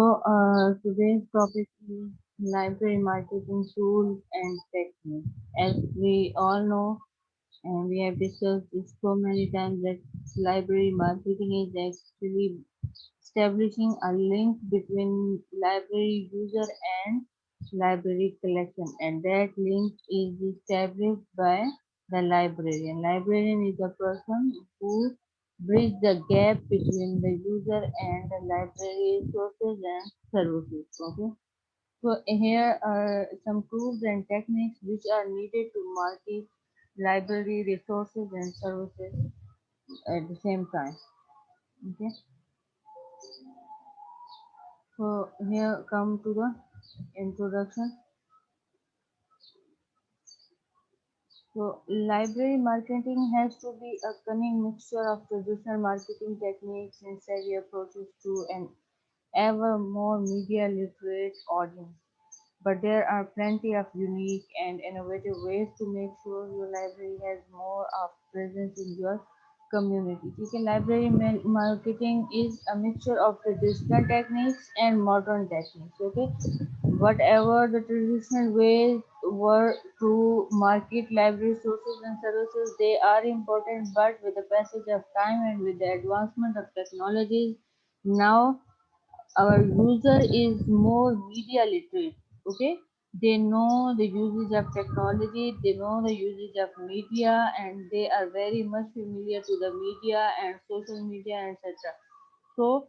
Today's topic is library marketing tools and techniques. As we all know, and we have discussed this so many times, that library marketing is actually establishing a link between library user and library collection, and that link is established by the librarian. Librarian is the person who bridge the gap between the user and the library resources and services. Okay, so here are some tools and techniques which are needed to market library resources and services at the same time. Okay, so here come to the introduction. So library marketing has to be a cunning mixture of traditional marketing techniques and savvy approaches to an ever more media literate audience. But there are plenty of unique and innovative ways to make sure your library has more of presence in your community. ठीक है, library marketing is a mixture of traditional techniques and modern techniques. Okay, whatever the traditional ways were to market library sources and services, they are important, but with the passage of time and with the advancement of technologies, now our user is more media literate. Okay, they know the usage of technology, they know the usage of media, and they are very much familiar to the media and social media, etc. So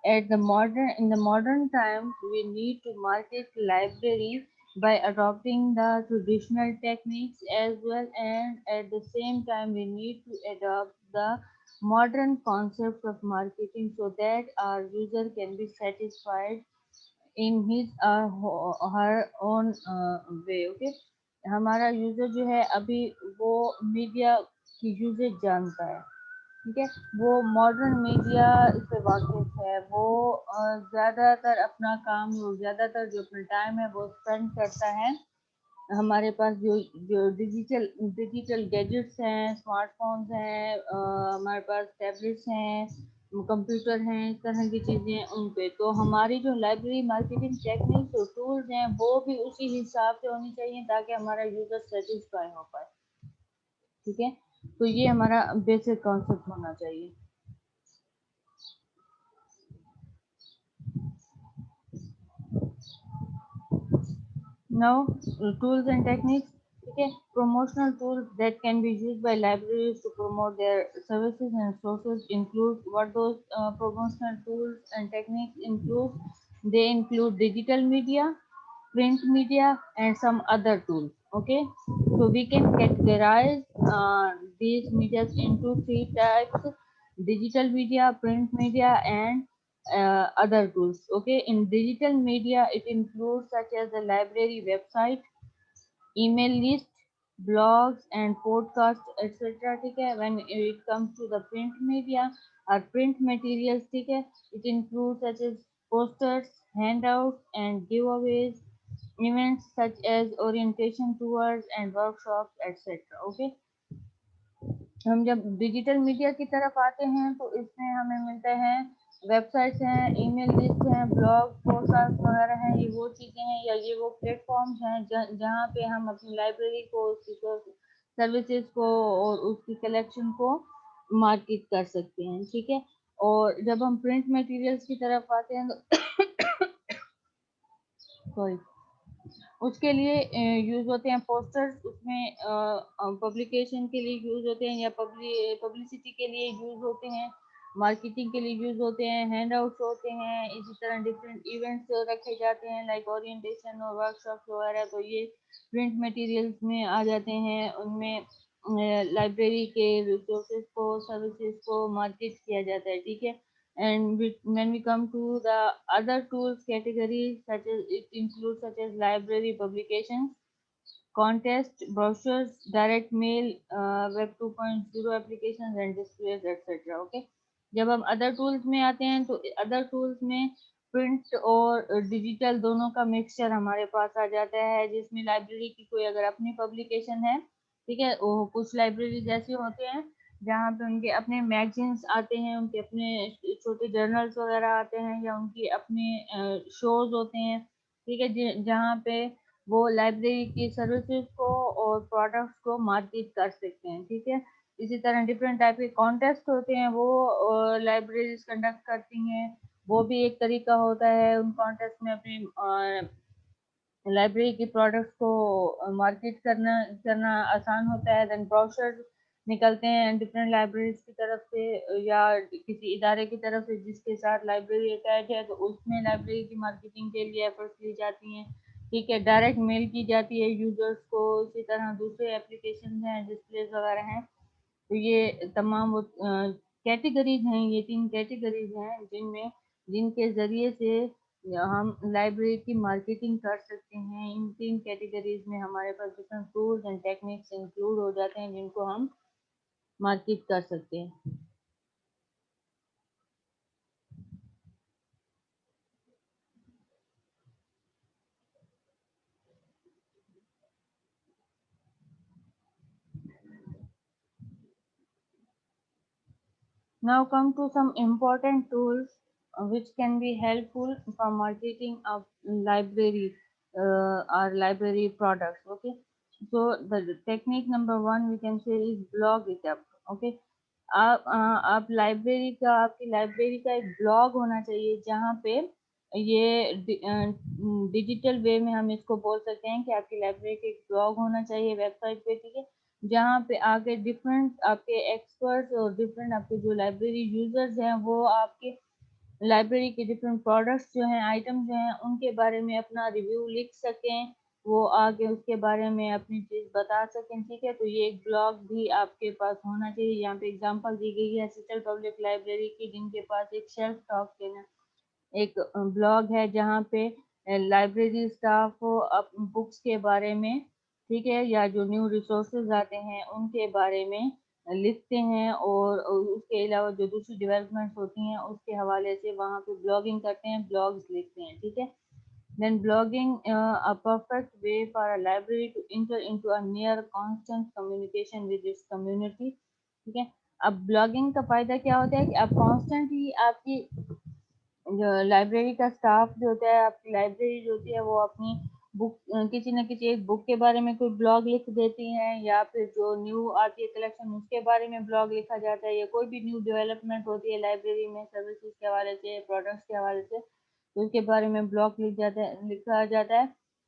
in the modern times, we need to market libraries by adopting the traditional techniques as well, and at the same time we need to adopt the modern concepts of marketing so that our user can be satisfied in his or her own way. Okay, हमारा user जो है अभी वो media की usage जानता है, ठीक है, वो मॉडर्न मीडिया से वाकिफ है, वो ज़्यादातर अपना काम, ज़्यादातर जो अपना टाइम है वो स्पेंड करता है हमारे पास जो डिजिटल गैजेट्स हैं, स्मार्टफोन्स हैं, हमारे पास टैबलेट्स हैं, कंप्यूटर हैं, इस तरह की चीज़ें हैं उन पे। तो हमारी जो लाइब्रेरी मार्केटिंग टेक्निक्स और टूल्स हैं वो भी उसी हिसाब से होनी चाहिए ताकि हमारा यूज़र सेटिस्फाई हो पाए। ठीक है, तो ये हमारा बेसिक कॉन्सेप्ट होना चाहिए। Now, tools and techniques. Okay, promotional tools that can be used by libraries to promote their services and sources include what those promotional tools and techniques include. They include digital media, print media, and some other tools. Okay, so we can categorize these medias into three types: digital media, print media, and other tools. Okay, in digital media, it includes such as the library website, email list, blogs, and podcasts, etc. ठीक है, when it comes to the print media or print materials, ठीक है, it includes such as posters, handouts, and giveaways, events such as orientation tours and workshops, etc. Okay, हम जब digital media की तरफ आते हैं तो इसमें हमें मिलते हैं वेबसाइट्स हैं, ईमेल लिस्ट हैं, ब्लॉग, पॉडकास्ट वगैरह हैं, ये वो चीज़ें हैं या ये वो प्लेटफॉर्म्स हैं जहाँ पे हम अपनी लाइब्रेरी को, उसकी सर्विसेज को और उसकी कलेक्शन को मार्केट कर सकते हैं। ठीक है, और जब हम प्रिंट मटेरियल्स की तरफ आते हैं तो सॉरी, उसके लिए यूज़ होते हैं पोस्टर्स, उसमें पब्लिकेशन के लिए यूज़ होते हैं या पब्लिसिटी के लिए यूज़ होते हैं, मार्केटिंग के लिए यूज़ होते हैं, हैंड आउट्स होते हैं, इसी तरह डिफरेंट इवेंट्स रखे जाते हैं लाइक ओरिएंटेशन और वर्कशॉप्स वगैरह, तो ये प्रिंट मटेरियल्स में आ जाते हैं। उनमें लाइब्रेरी के रिसोर्सेज को, सर्विसेज को मार्केट किया जाता है। ठीक है, and when we come to the other tools categories, such as it includes such as library publications, contest, brochures, direct mail, web 2.0 applications and displays, etc. Okay, जब हम अदर टूल्स में आते हैं तो अदर टूल्स में print और digital दोनों का मिक्सचर हमारे पास आ जाता है, जिसमें लाइब्रेरी की कोई अगर अपनी पब्लिकेशन है, ठीक है, वो कुछ लाइब्रेरीज ऐसे होते हैं جہاں پہ ان کے اپنے میگزینس آتے ہیں، ان کے اپنے چھوٹے جرنلس وغیرہ آتے ہیں، یا ان کی اپنے شوز ہوتے ہیں، ٹھیک ہے، جہاں پہ وہ لائبریری کی سروسز کو اور پروڈکٹس کو مارکیٹ کر سکتے ہیں، ٹھیک ہے۔ اسی طرح ڈفرینٹ ٹائپ کے کانٹیسٹ ہوتے ہیں، وہ لائبریریز کنڈکٹ کرتی ہیں، وہ بھی ایک طریقہ ہوتا ہے ان کانٹیسٹ میں اپنی لائبریری کی پروڈکٹس کو مارکیٹ کرنا آسان ہوتا ہے۔ دین بروشر نکلتے ہیں ڈفرینٹ لائبریریز کی طرف سے یا کسی ادارے کی طرف سے جس کے ساتھ لائبریری اٹیچ ہے، تو اس میں لائبریری کی مارکیٹنگ کے لیے ایفرٹس لی جاتی ہیں، ٹھیک ہے۔ ڈائریکٹ میل کی جاتی ہے یوزرس کو، اسی طرح دوسرے اپلیکیشن ہیں، ڈسپلیز وغیرہ ہیں۔ تو یہ تمام وہ کیٹیگریز ہیں، یہ 3 کیٹیگریز ہیں جن کے ذریعے سے ہم لائبریری کی مارکیٹنگ کر سکتے ہیں۔ ان 3 کیٹیگریز میں ہمارے پاس different tools and techniques include ہو جاتے ہیں جن کو ہم مارکیٹ کر سکتے ہیں۔ Now come to some important tools which can be helpful for marketing of library or library products. Okay, so the technique number one we can say is blog it up. Okay, آپ library کا آپ کی library کا ایک blog ہونا چاہیے جہاں پہ یہ ڈیجیٹل وے میں ہم اس کو بول سکتے ہیں کہ آپ کی لائبریری کا ایک بلاگ ہونا چاہیے ویب سائٹ پہ، ٹھیک ہے، جہاں پہ آگے ڈفرینٹ آپ کے ایکسپرٹس اور ڈفرینٹ آپ کے جو لائبریری یوزرز ہیں وہ آپ کے لائبریری کے ڈفرینٹ پروڈکٹس جو ہیں، آئٹم جو ہیں، ان کے بارے میں اپنا ریویو لکھ سکیں، وہ آگے اس کے بارے میں اپنی چیز بتا سکیں، ٹھیک ہے۔ تو یہ ایک بلاگ بھی آپ کے پاس ہونا چاہیے۔ یہاں پہ اگزامپل دی گئی ہے سیٹل پبلک لائبریری کی، جن کے پاس ایک شیلف ٹاک کے ایک بلاگ ہے جہاں پہ لائبریری اسٹاف بکس کے بارے میں، ٹھیک ہے، یا جو نیو ریسورسز آتے ہیں ان کے بارے میں لکھتے ہیں، اور اس کے علاوہ جو دوسری ڈیولپمنٹس ہوتی ہیں اس کے حوالے سے وہاں پہ بلاگنگ کرتے ہیں، بلاگز لکھتے ہیں، ٹھیک ہے۔ دین blogging a perfect way for a library to enter into a near constant communication with its community، ٹھیک ہے۔ اب بلاگنگ کا فائدہ کیا ہوتا ہے کہ آپ کانسٹنٹلی آپ کی جو لائبریری کا اسٹاف جو ہوتا ہے، آپ کی لائبریری جو ہوتی ہے، وہ اپنی بک کسی نہ کسی ایک بک کے بارے میں کوئی بلاگ لکھ دیتی ہیں، یا پھر جو نیو آتی ہے کلیکشن اس کے بارے میں بلاگ لکھا جاتا ہے، یا کوئی بھی نیو ڈیولپمنٹ ہوتی ہے لائبریری میں سروسز کے حوالے سے، پروڈکٹس کے حوالے سے، تو اس کے بارے میں بلاگ لکھا جاتا ہے۔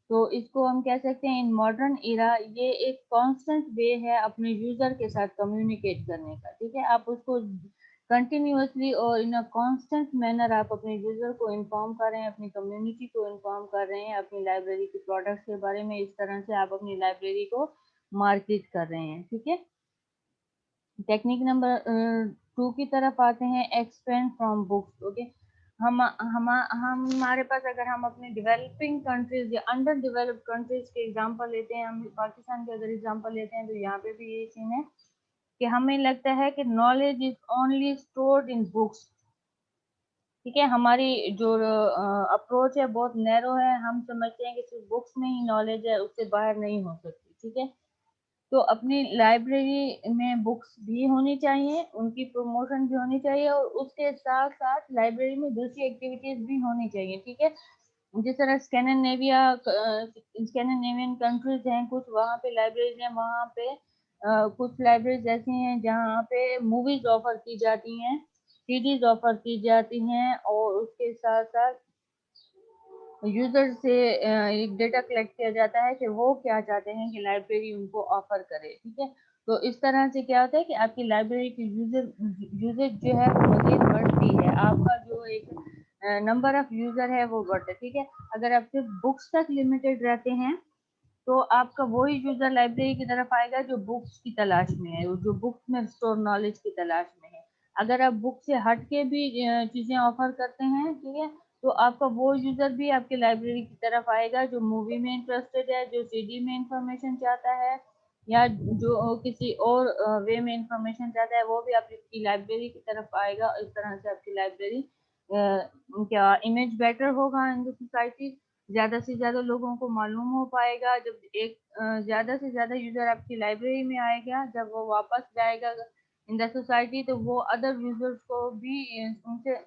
تو اس کو ہم کہہ سکتے ہیں ان ماڈرن ایرا یہ ایک کانسٹنٹ وے ہے اپنے یوزر کے ساتھ کمیونیکیٹ کرنے کا، ٹھیک ہے۔ آپ اس کو کنٹینیوسلی اور ان کانسٹنٹ مینر آپ اپنے یوزر کو انفارم کر رہے ہیں، اپنی کمیونٹی کو انفارم کر رہے ہیں اپنی لائبریری کے پروڈکٹس کے بارے میں، اس طرح سے آپ اپنی لائبریری کو مارکیٹ کر رہے ہیں، ٹھیک ہے۔ ٹیکنیک نمبر 2 کی طرف آتے ہیں، ایکسپینڈ فرام بکس۔ اوکے، ہمارے پاس اگر ہم اپنے ڈیولپنگ کنٹریز یا انڈر ڈیولپڈ کنٹریز کے ایگزامپل لیتے ہیں، ہم پاکستان کے اگر ایگزامپل لیتے ہیں، تو یہاں پہ بھی یہ سین ہے کہ ہمیں لگتا ہے کہ knowledge is only stored in books, ٹھیک ہے۔ ہماری جو اپروچ ہے بہت نیرو ہے، ہم سمجھتے ہیں کہ صرف بکس میں ہی نالج ہے، اس سے باہر نہیں ہو سکتی، ٹھیک ہے۔ تو اپنی لائبریری میں بکس بھی ہونی چاہیے، ان کی پروموشن بھی ہونی چاہیے، اور اس کے ساتھ ساتھ لائبریری میں دوسری ایکٹیویٹیز بھی ہونی چاہیے، ٹھیک ہے۔ جس طرح اسکینڈینیوین کنٹریز ہیں کچھ، وہاں پہ لائبریریز ہیں، وہاں پہ کچھ لائبریریز ایسی ہیں جہاں پہ موویز آفر کی جاتی ہیں، سی ڈیز آفر کی جاتی ہیں، اور اس کے ساتھ ساتھ یوزر سے ایک ڈیٹا کلیکٹ کیا جاتا ہے کہ وہ کیا چاہتے ہیں کہ لائبریری ان کو آفر کرے، ٹھیک ہے۔ تو اس طرح سے کیا ہوتا ہے کہ آپ کی لائبریری کی یوزر جو ہے وہ مزید بڑھتی ہے، آپ کا جو ایک نمبر آف یوزر ہے وہ بڑھتا ہے، ٹھیک ہے۔ اگر آپ صرف بکس تک لمیٹڈ رہتے ہیں تو آپ کا وہی یوزر لائبریری کی طرف آئے گا جو بکس کی تلاش میں ہے، جو بکس میں اسٹور نالج کی تلاش میں ہے۔ اگر آپ بک سے ہٹ کے بھی چیزیں آفر کرتے ہیں، ٹھیک ہے، تو آپ کا وہ یوزر بھی آپ کے لائبریری کی طرف آئے گا جو مووی میں انٹرسٹڈ ہے، جو سی ڈی میں انفارمیشن چاہتا ہے، یا جو کسی اور وے میں انفارمیشن چاہتا ہے، وہ بھی آپ کی لائبریری کی طرف آئے گا۔ اس طرح سے آپ کی لائبریری کیا امیج بیٹر ہوگا ان دی سوسائٹی، زیادہ سے زیادہ لوگوں کو معلوم ہو پائے گا۔ جب ایک زیادہ سے زیادہ یوزر آپ کی لائبریری میں آئے گا، جب وہ واپس جائے گا इन द सोसाइटी, तो वो अदर यूजर्स को भी उनसे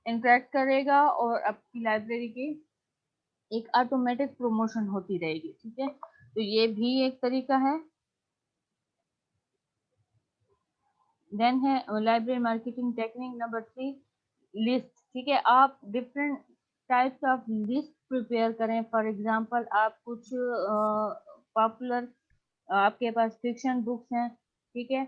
इंटरेक्ट करेगा और आपकी लाइब्रेरी की एक ऑटोमेटिक प्रमोशन होती रहेगी। ठीक है, तो ये भी एक तरीका है। देन है library marketing technique number 3, list. ठीक है, आप different types of list prepare करें। फॉर एग्जांपल, आप कुछ पॉपुलर आपके पास फिक्शन बुक्स हैं, ठीक है,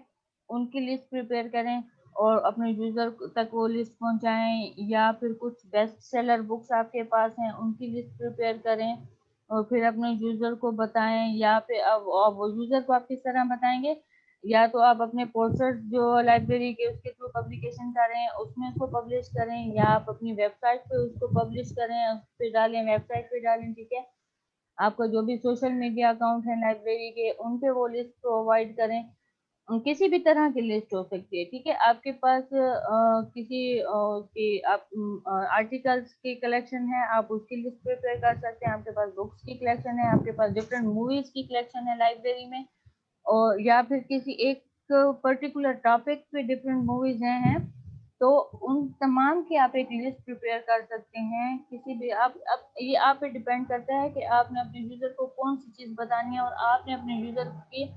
उनकी लिस्ट प्रिपेयर करें और अपने यूज़र तक वो लिस्ट पहुंचाएं, या फिर कुछ बेस्ट सेलर बुक्स आपके पास हैं उनकी लिस्ट प्रिपेयर करें और फिर अपने यूज़र को बताएं, या फिर अब वो यूज़र को आप किस तरह बताएंगे, या तो आप अपने पोस्टर्स जो लाइब्रेरी के उसके थ्रू पब्लिकेशन करें उसमें उसको पब्लिश करें, या आप अपनी वेबसाइट पे उसको पब्लिश करें, उस पर डालें, वेबसाइट पे डालें। ठीक है, आपका जो भी सोशल मीडिया अकाउंट है लाइब्रेरी के उन पे वो लिस्ट प्रोवाइड करें। किसी भी तरह की लिस्ट हो सकती है। ठीक है, आपके पास किसी की आप आर्टिकल्स की कलेक्शन है, आप उसकी लिस्ट प्रिपेयर कर सकते हैं। आपके पास बुक्स की कलेक्शन है, आपके पास डिफरेंट मूवीज की कलेक्शन है लाइब्रेरी में, और या फिर किसी एक पर्टिकुलर टॉपिक पे डिफरेंट मूवीज हैं, तो उन तमाम की आप एक लिस्ट प्रिपेयर कर सकते हैं। किसी भी आप ये आप पे डिपेंड करता है कि आपने अपने यूजर को कौन सी चीज़ बतानी है, और आपने अपने यूजर की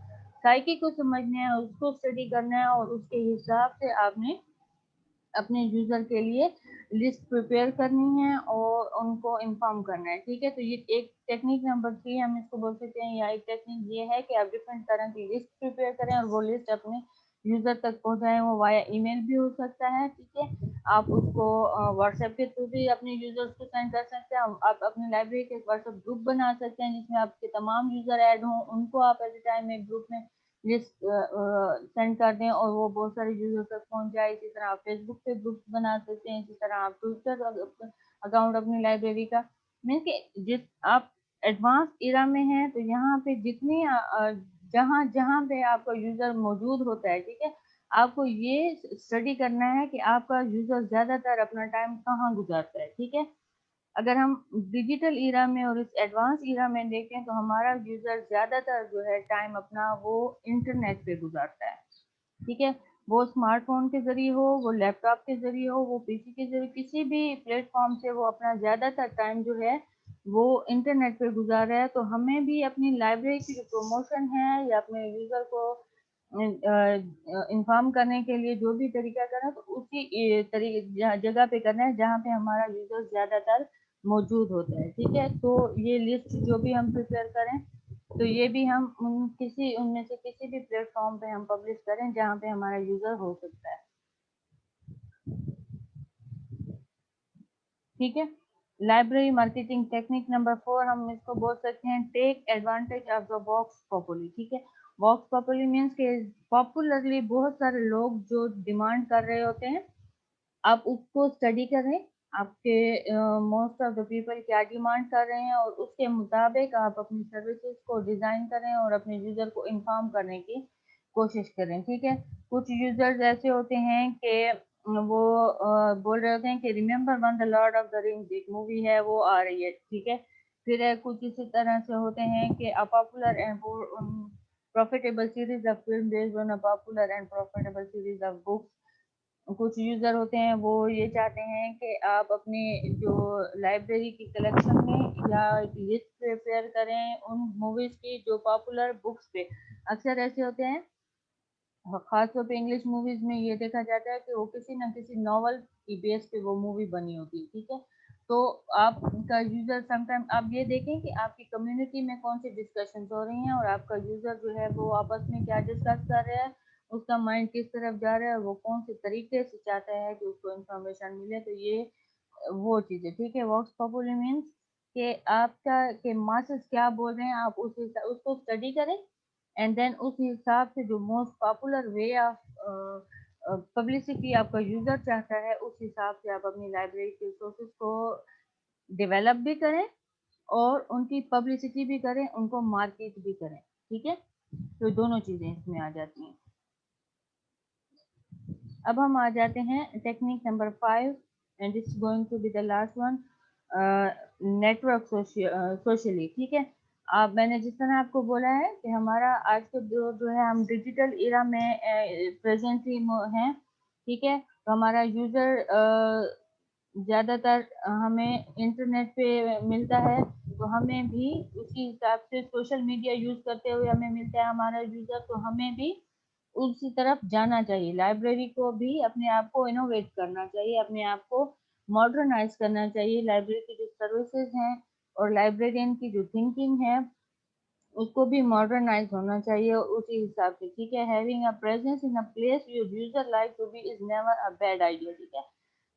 साइकी को समझना है, उसको स्टडी करना है, और उसके हिसाब से आपने अपने यूजर के लिए लिस्ट प्रिपेयर करनी है और उनको इन्फॉर्म करना है। ठीक है, तो ये एक टेक्निक नंबर 3 हम इसको बोल सकते हैं, या एक टेक्निक ये है कि आप डिफरेंट तरह की लिस्ट प्रिपेयर करें और वो लिस्ट अपने यूजर तक पहुंचाएं। वो वाया ईमेल भी हो सकता है। ठीक है, आप उसको व्हाट्सएप के थ्रू भी अपने यूजर्स को सेंड कर सकते हैं। आप अपनी लाइब्रेरी के व्हाट्सएप ग्रुप बना सकते हैं जिसमें आपके तमाम यूजर ऐड हों, उनको आप एट ए टाइम एक ग्रुप में लिस्ट सेंड कर दें और वो बहुत सारे यूजर तक पहुंच जाए। इसी तरह आप फेसबुक पे ग्रुप बना सकते हैं, इसी तरह आप ट्विटर अकाउंट अपनी लाइब्रेरी का, मीन कि जिस आप एडवांस इरा में हैं तो यहाँ पे जितनी जहाँ जहाँ पे आपका यूजर मौजूद होता है, ठीक है, आपको ये स्टडी करना है कि आपका यूजर ज्यादातर अपना टाइम कहाँ गुजारता है। ठीक है, अगर हम डिजिटल ईरा में और इस एडवांस ईरा में देखें तो हमारा यूजर ज्यादातर जो है टाइम अपना वो इंटरनेट पे गुजारता है। ठीक है, वो स्मार्टफोन के जरिए हो, वो लैपटॉप के जरिए हो, वो पीसी के जरिए, किसी भी प्लेटफॉर्म से वो अपना ज्यादातर टाइम जो है वो इंटरनेट पे गुजार रहा है। तो हमें भी अपनी लाइब्रेरी की जो प्रमोशन है या अपने यूजर को इन्फॉर्म करने के लिए जो भी तरीका करना है तो उसी तरीके जगह पे करना है जहाँ पे हमारा यूजर ज्यादातर मौजूद होता है। ठीक है, तो ये लिस्ट जो भी हम प्रिपेयर करें तो ये भी हम किसी उनमें से किसी भी प्लेटफॉर्म पे हम पब्लिश करें जहाँ पे हमारा यूजर हो सकता है। ठीक है, लाइब्रेरी मार्केटिंग टेक्निक नंबर 4 हम इसको बोल सकते हैं, take advantage of the vox populi. ठीक है, वॉक्स पॉपुलर मीन्स के पॉपुलरली बहुत सारे लोग जो डिमांड कर रहे होते हैं, आप उसको स्टडी करें, आपके मोस्ट ऑफ द पीपल क्या डिमांड कर रहे हैं और उसके मुताबिक आप अपनी सर्विसेज को डिज़ाइन करें और अपने यूज़र को इन्फॉर्म करने की कोशिश करें। ठीक है, कुछ यूज़र्स ऐसे होते हैं कि वो बोल रहे होते हैं कि remember one the Lord of the rings, एक मूवी है वो आ रही है। ठीक है, फिर कुछ इसी तरह से होते हैं कि a popular and profitable series of film based on a popular and profitable series of books. कुछ यूजर होते हैं वो ये चाहते हैं कि आप अपने जो लाइब्रेरी की कलेक्शन में या एक लिस्ट प्रिपेयर करें उन मूवीज की जो पॉपुलर बुक्स पे। अक्सर ऐसे होते हैं, खासतौर पे इंग्लिश मूवीज में ये देखा जाता है कि वो किसी न किसी नॉवल की बेस पे वो मूवी बनी होती है। ठीक है, तो आपका यूजर समटाइम आप ये देखें कि आपकी कम्युनिटी में कौन सी डिस्कशंस हो रही हैं और आपका यूजर जो है वो आपस में क्या डिस्कस कर रहा है, उसका माइंड किस तरफ जा रहा है, वो कौन से तरीके से चाहता है कि उसको इंफॉर्मेशन मिले। तो ये वो चीज़ है। ठीक है, वॉक्स पॉपुलर मीन्स कि आपका के मासेस क्या बोल रहे हैं, आप उसको स्टडी करें एंड देन उस हिसाब से जो most popular way of publicity आपका यूजर चाहता है उस हिसाब से आप अपनी लाइब्रेरी के रिसोर्सेज को डेवलप भी करें और उनकी पब्लिसिटी भी करें, उनको मार्केट भी करें। ठीक है, तो दोनों चीजें इसमें आ जाती हैं। अब हम आ जाते हैं technique number 5 and it's going to be the last one, network socially. ठीक है, آپ मैंने जिस तरह आपको बोला है कि हमारा आज के जो है हम डिजिटल इरा में प्रेजेंटली हैं, ठीक है। तो हमारा यूज़र ज़्यादातर हमें इंटरनेट पे मिलता है, तो हमें भी उसी हिसाब से सोशल मीडिया यूज़ करते हुए हमें मिलता है हमारा यूज़र, तो हमें भी उसी तरफ जाना चाहिए। लाइब्रेरी को भी अपने आप को इनोवेट करना चाहिए, अपने आप को मॉडर्नाइज करना चाहिए। लाइब्रेरी की जो सर्विसेज हैं और लाइब्रेरियन की जो थिंकिंग है उसको भी मॉडर्नाइज होना चाहिए उसी हिसाब से, ठीक है। Having a presence in a place your user like to be is never a bad idea, ठीक है।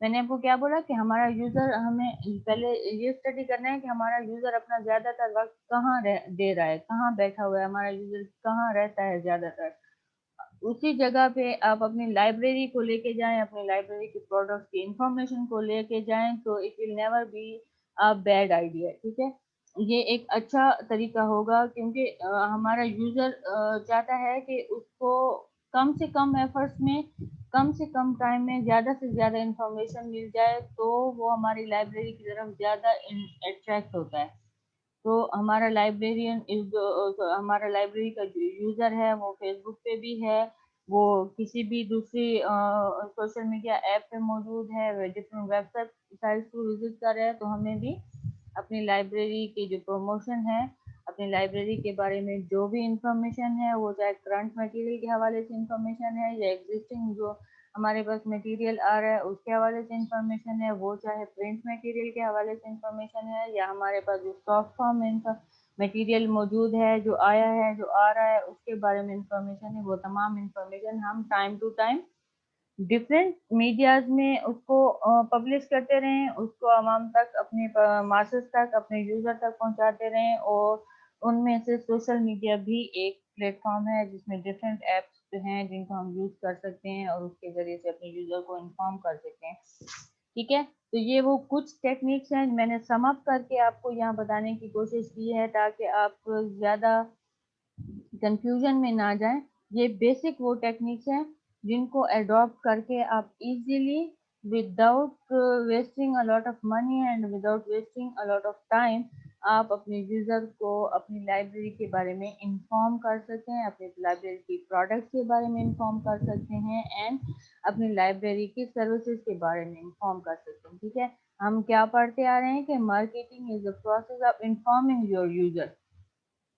मैंने आपको क्या बोला कि हमारा यूजर, हमें पहले ये स्टडी करना है कि हमारा यूजर अपना ज्यादातर वक्त कहाँ दे रहा है, कहाँ बैठा हुआ है, हमारा यूजर कहाँ रहता है ज्यादातर। उसी जगह पे आप अपनी लाइब्रेरी को लेके जाएं, अपनी लाइब्रेरी के प्रोडक्ट की इंफॉर्मेशन को लेके जाएं, तो it will never be a bad idea, ठीक है। ये एक अच्छा तरीका होगा, क्योंकि हमारा यूजर चाहता है कि उसको कम से कम एफर्ट्स में, कम से कम टाइम में ज़्यादा से ज़्यादा इंफॉर्मेशन मिल जाए, तो वो हमारी लाइब्रेरी की तरफ ज़्यादा अट्रैक्ट होता है। तो हमारा लाइब्रेरियन जो हमारा लाइब्रेरी का जो यूज़र है वो फेसबुक पे भी है, वो किसी भी दूसरी सोशल मीडिया ऐप पे मौजूद है, डिफरेंट वेबसाइट साइट्स को विजिट कर रहे हैं, तो हमें भी अपनी लाइब्रेरी की जो प्रमोशन है, अपनी लाइब्रेरी के बारे में जो भी इंफॉर्मेशन है, वो चाहे करंट मटेरियल के हवाले से इंफॉर्मेशन है या एग्जिस्टिंग जो हमारे पास मटेरियल आ रहा है उसके हवाले से इंफॉर्मेशन है, वो चाहे प्रिंट मटेरियल के हवाले से इंफॉर्मेशन है या हमारे पास जो सॉफ्ट फॉर्म मटेरियल मौजूद है, जो आया है, जो आ रहा है, उसके बारे में इंफॉर्मेशन है, वो तमाम इंफॉर्मेशन हम time to time different medias में उसको पब्लिश करते रहें, उसको आवाम तक, अपने मासेस तक, अपने यूजर तक पहुंचाते रहें। और उनमें से सोशल मीडिया भी एक प्लेटफॉर्म है जिसमें डिफरेंट एप्स हैं जिनको हम यूज कर सकते हैं और उसके जरिए से अपने यूजर को इन्फॉर्म कर सकते हैं, ठीक है। तो ये वो कुछ टेक्निक्स हैं मैंने सम अप करके आपको यहाँ बताने की कोशिश की है, ताकि आप ज़्यादा कंफ्यूजन में ना जाएं। ये बेसिक वो टेक्निक्स हैं जिनको अडॉप्ट करके आप easily, without wasting a lot of money and without wasting a lot of time, आप अपने यूज़र को अपनी लाइब्रेरी के बारे में इंफॉर्म कर सकते हैं, अपनी लाइब्रेरी की प्रोडक्ट्स के बारे में इंफॉर्म कर सकते हैं एंड अपनी लाइब्रेरी की सर्विसेज के बारे में इंफॉर्म कर सकते हैं, ठीक है। हम क्या पढ़ते आ रहे हैं कि marketing is the process of informing your user,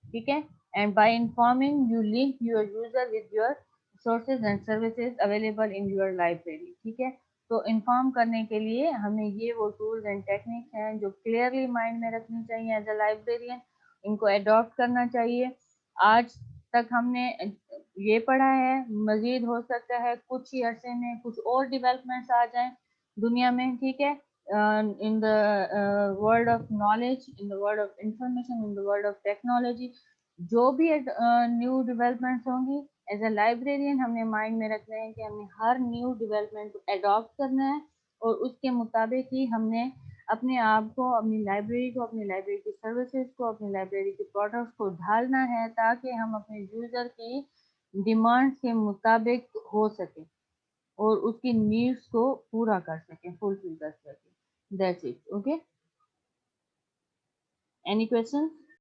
ठीक है। And by informing you link your user with your sources and services available in your library, ठीक है। तो इन्फॉर्म करने के लिए हमें ये वो टूल्स एंड टेक्निक्स हैं जो क्लियरली माइंड में रखनी चाहिए एज अ लाइब्रेरियन, इनको अडॉप्ट करना चाहिए। आज तक हमने ये पढ़ा है, मजीद हो सकता है कुछ ही अरसे में कुछ और डेवलपमेंट्स आ जाएं दुनिया में, ठीक है। in the world of knowledge, in the world of information, in the world of technology, जो भी न्यू डेवलपमेंट्स होंगी, एज अ लाइब्रेरियन हमने माइंड में रखना है कि हमने हर न्यू डेवलपमेंट को अडॉप्ट करना है और उसके मुताबिक ही हमने अपने आप को, अपनी लाइब्रेरी को, अपनी लाइब्रेरी की सर्विसेज को, अपनी लाइब्रेरी के प्रोडक्ट्स को ढालना है, ताकि हम अपने यूज़र की डिमांड्स के मुताबिक हो सके और उसकी नीड्स को पूरा कर सकें, फुलफिल कर सकें। That's it. Okay. Any questions?